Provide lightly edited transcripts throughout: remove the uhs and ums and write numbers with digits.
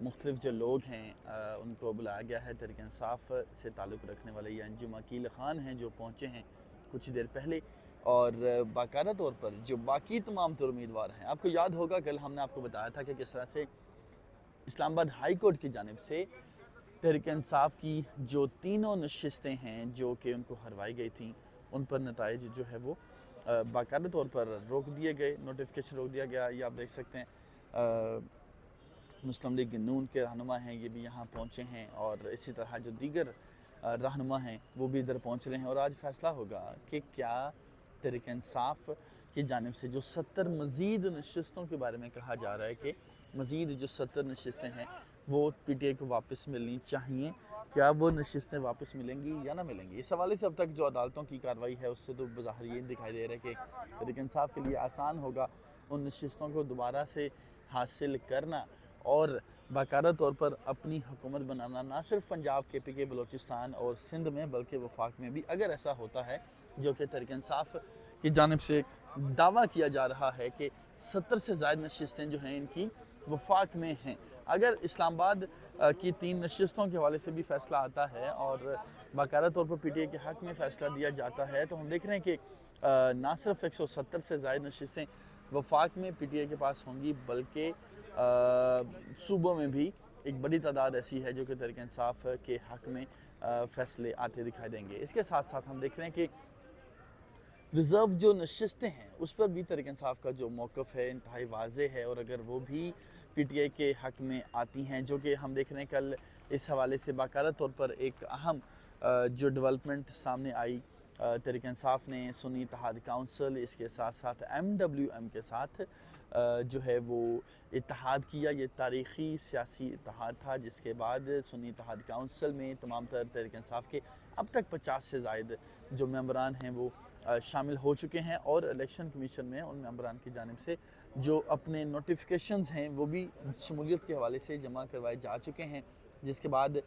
मुख्तलिफ जो लोग हैं उनको बुलाया गया है। तहरीक इंसाफ से ताल्लुक़ रखने वाले ये अंजुम अकील ख़ान हैं जो पहुँचे हैं कुछ देर पहले, और बाकायदा तौर पर जो बाकी तमाम तर उम्मीदवार हैं, आपको याद होगा कल हमने आपको बताया था कि किस तरह से इस्लामाबाद हाई कोर्ट की जानिब से तहरीक इंसाफ की जो तीनों नशिस्तें हैं जो कि उनको हरवाई गई थी, उन पर नताइज जो है वो बाकायदा तौर पर रोक दिए गए, नोटिफिकेशन रोक दिया गया। ये आप देख सकते हैं मुस्लिम लीग नून के रहनुमा हैं, ये भी यहाँ पहुँचे हैं, और इसी तरह जो दीगर रहनुमा हैं वो भी इधर पहुँच रहे हैं। और आज फैसला होगा कि क्या तहरीक इंसाफ की जानिब से जो 70 मज़ीद नशिस्तों के बारे में कहा जा रहा है कि मज़ीद जो 70 नशिस्तें हैं वो PTI को वापस मिलनी चाहिए, क्या वो नशिस्तें वापस मिलेंगी या ना मिलेंगी। इस हवाले से अब तक जो अदालतों की कार्रवाई है उससे तो बज़ाहिर ये दिखाई दे रहा है कि तहरीक इंसाफ के लिए आसान होगा उन नशिस्तों को दोबारा से हासिल करना और बाकायदा तौर पर अपनी हुकूमत बनाना, ना सिर्फ पंजाब KPK बलूचिस्तान और सिंध में बल्कि वफाक में भी। अगर ऐसा होता है जो कि तहरीक इंसाफ की जानिब से दावा किया जा रहा है कि 70 से ज़ायद नशिस्तें जो हैं इनकी वफाक में हैं, अगर इस्लामाबाद की 3 नशिस्तों के हवाले से भी फ़ैसला आता है और बाकायदा तौर पर PTI के हक़ में फ़ैसला दिया जाता है, तो हम देख रहे हैं कि ना सिर्फ 170 से ज़ायद नशिस्तें वफाक में PTI के पास होंगी, बल्कि सूबों में भी एक बड़ी तादाद ऐसी है जो कि तहरीक इंसाफ के हक़ में फ़ैसले आते दिखाई देंगे। इसके साथ साथ हम देख रहे हैं कि रिज़र्व जो नशिस्तें हैं उस पर भी तहरीक इंसाफ का जो मौक़िफ़ है इंतहाई वाज़ेह है, और अगर वो भी PTI के हक़ में आती हैं, जो कि हम देख रहे हैं कल इस हवाले से बाकायदा तौर पर एक अहम जो डेवलपमेंट सामने आई, तहरीक इंसाफ ने सुन्नी इत्तेहाद काउंसिल, इसके साथ साथ MWM के साथ जो है वो इत्तेहाद किया। ये तारीख़ी सियासी इत्तेहाद था जिसके बाद सुन्नी इत्तेहाद काउंसिल में तमाम तर तहरीक इंसाफ के अब तक 50 से ज़ायद जो मेंबरान हैं वो शामिल हो चुके हैं, और इलेक्शन कमीशन में उन मेंबरान की जानिब से जो अपने नोटिफिकेशंस हैं वो भी शमूलियत के हवाले से जमा करवाए जा चुके हैं। जिसके बाद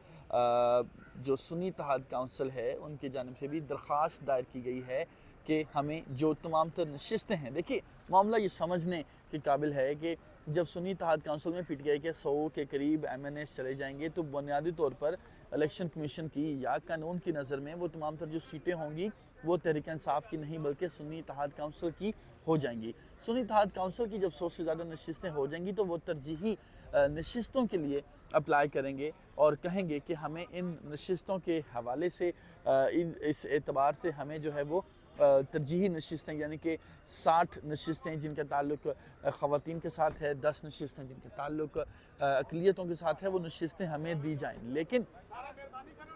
जो सुन्नी इत्तेहाद काउंसिल है उनकी जानिब से भी दरख्वास्त दायर की गई है कि हमें जो तमाम तर नशिस्तें हैं, देखिए मामला ये समझने के काबिल है कि जब सुन्नी इत्तेहाद काउंसिल में PTI के 100 के करीब MNAs चले जाएंगे तो बुनियादी तौर पर इलेक्शन कमीशन की या कानून की नज़र में वो तमाम तर जो सीटें होंगी वो तहरीक इंसाफ की नहीं बल्कि सुन्नी इत्तेहाद काउंसिल की हो जाएंगी। सुन्नी इत्तेहाद काउंसिल की जब 100 से ज़्यादा नशिस्तें हो जाएंगी तो वो तरजीही नशिस्तों के लिए अप्लाई करेंगे और कहेंगे कि हमें इन नशिस्तों के हवाले से इस एतबार से हमें जो है वो तरजीही नशिस्तें, यानी कि 60 नशिस्तें जिनका ताल्लुक़ ख़वातीन के साथ है, 10 नशिस्तें जिनका ताल्लुक़ अक़लियतों के साथ है, वो नशिस्तें हमें दी जाएँ। लेकिन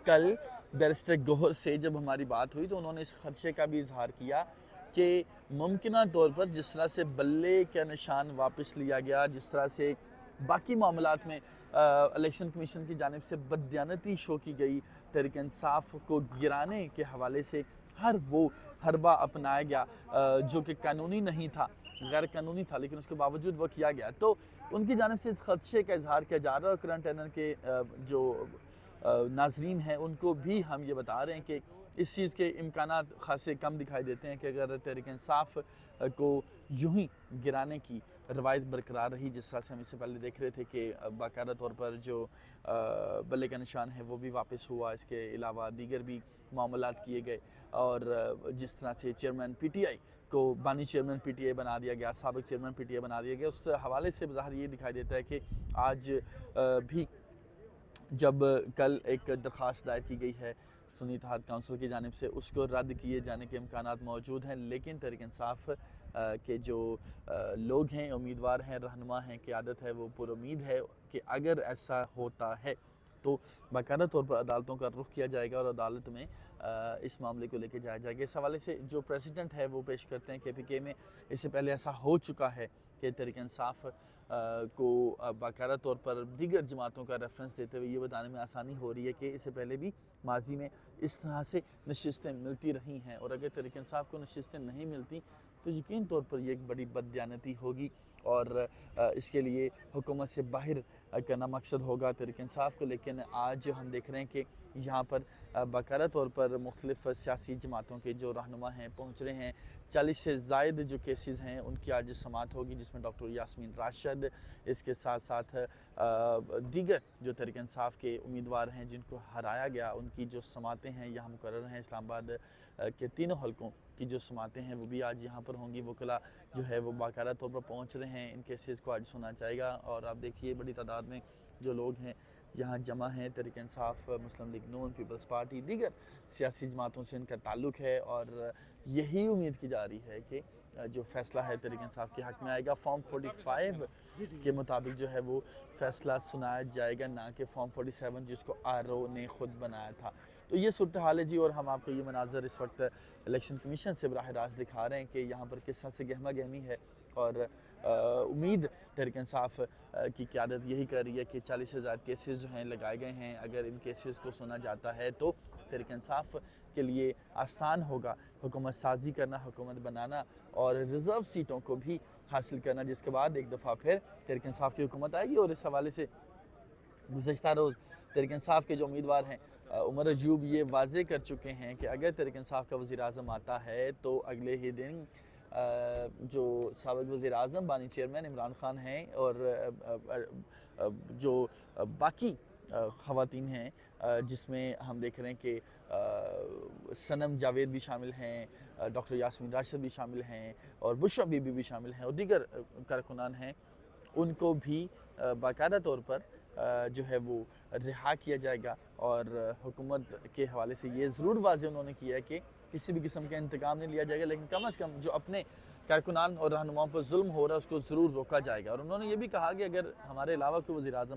कल बैरिस्टर गौहर से जब हमारी बात हुई तो उन्होंने इस ख़दशे का भी इजहार किया कि मुमकिना तौर पर जिस तरह से बल्ले का निशान वापस लिया गया, जिस तरह से बाकी मामलात में इलेक्शन कमीशन की जानिब से बददियानती शो की गई, तहरीक इंसाफ को गिराने के हवाले से हर वो हरबा अपनाया गया जो कि कानूनी नहीं था, गैर कानूनी था, लेकिन उसके बावजूद वो किया गया, तो उनकी जानिब से इस ख़दशे का इजहार किया जा रहा है। और करंट अफेयर के जो नाजरीन हैं उनको भी हम ये बता रहे हैं कि इस चीज़ के इम्कानात खासे कम दिखाई देते हैं कि अगर तहरीक इंसाफ को यूं ही गिराने की रवायत बरकरार रही, जिस तरह से हम इससे पहले देख रहे थे कि बाकायदा तौर पर जो बल्ले का निशान है वो भी वापस हुआ, इसके अलावा दीगर भी मामलात किए गए, और जिस तरह से चेयरमैन PTI को बानी चेयरमैन PTI बना दिया गया, साबिक चेयरमैन PTI बना दिया गया, उस हवाले से ज़ाहिर ये दिखाई देता है कि आज भी जब कल एक दरख्वास्त दायर की गई है सुन्नी इत्तेहाद काउंसिल की जानिब से, उसको रद्द किए जाने के इम्कानात मौजूद हैं। लेकिन तहरीक इंसाफ के जो लोग हैं, उम्मीदवार हैं, रहनुमा हैं, क़यादत है, वो पुरुमीद है कि अगर ऐसा होता है तो बाकायदा तौर पर अदालतों का रुख किया जाएगा और अदालत में इस मामले को लेकर जाया जाएगा। इस हवाले से जो प्रेसिडेंट है वो पेश करते हैं KPK में, इससे पहले ऐसा हो चुका है कि तहरीक इंसाफ को बाकायदा तौर पर दीगर जमातों का रेफरेंस देते हुए ये बताने में आसानी हो रही है कि इससे पहले भी माजी में इस तरह से नशिस्तें मिलती रही हैं, और अगर तहरीक इंसाफ को नशिस्तें नहीं मिलती तो यकीन तौर पर यह एक बड़ी बददियानती होगी, और इसके लिए हुकूमत से बाहर करना मकसद होगा तहरीक इंसाफ को। लेकिन आज हम देख रहे हैं कि यहाँ पर बाकायदा तौर पर मुख्तलिफ़ सियासी जमातों के जो रहनुमा हैं पहुँच रहे हैं। 40 से ज़ायद जो केसेस हैं उनकी आज समाअत होगी, जिसमें डॉक्टर यास्मीन राशिद, इसके साथ साथ दीगर जो तहरीक इंसाफ के उम्मीदवार हैं जिनको हराया गया, उनकी जो समाअतें हैं यहाँ मुकर्रर हैं। इस्लामाबाद के तीनों हलकों की जो समाअतें हैं वो भी आज यहाँ पर होंगी। वकला जो है वो बाकायदा तौर पर पहुँच रहे हैं, इन केसेस को आज सुना जाएगा। और आप देखिए बड़ी तादाद में जो लोग हैं यहाँ जमा हैं। तहरीक इंसाफ, मुस्लिम लीग नून, पीपल्स पार्टी, दीगर सियासी जमातों से इनका ताल्लुक़ है और यही उम्मीद की जा रही है कि जो फ़ैसला है तहरीक इंसाफ के हक़ में आएगा। फॉर्म 45 के मुताबिक जो है वो फ़ैसला सुनाया जाएगा, ना कि फॉर्म 47 जिसको RO ने ख़ुद बनाया था। तो ये सूरत हाल है जी। और हम आपको ये मनाज़र इस वक्त इलेक्शन कमीशन से बराह रास्त दिखा रहे हैं कि यहाँ पर किस तरह से गहमा गहमी है। और उम्मीद तहरीक इंसाफ की क़यादत यही कर रही है कि 40 से ज़्यादा केसेस जो हैं लगाए गए हैं। अगर इन केसेस को सुना जाता है तो तहरीक इंसाफ के लिए आसान होगा हुकूमत साजी करना, हुकूमत बनाना और रिज़र्व सीटों को भी हासिल करना, जिसके बाद एक दफ़ा फिर तहरीक इंसाफ की हुकूमत आएगी। और इस हवाले से गुज़श्ता रोज़ तहरीक इंसाफ के जो उम्मीदवार हैं उमर अयूब ये वाज़े कर चुके हैं कि अगर तहरीक इंसाफ का वज़ीर-ए-आज़म आता है तो अगले ही दिन जो साबिक़ वज़ीर-ए-आज़म बानी चेयरमैन इमरान खान हैं और जो बाकी ख़वातीन हैं, जिसमें हम देख रहे हैं कि सनम जावेद भी शामिल हैं, डॉक्टर यास्मीन राशिद भी शामिल हैं और बुशरा बीबी भी शामिल हैं और दीगर कारकुनान हैं, उनको भी बाकायदा तौर पर जो है वो रिहा किया जाएगा। और हुकूमत के हवाले से ये ज़रूर वाज़े उन्होंने किया है कि किसी भी किस्म का इंतकाम नहीं लिया जाएगा, लेकिन कम से कम जो अपने कारकुनान और रहनुमाओं पर जुल्म हो रहा है उसको ज़रूर रोका जाएगा। और उन्होंने ये भी कहा कि अगर हमारे अलावा कोई वज़ीर-ए-आज़म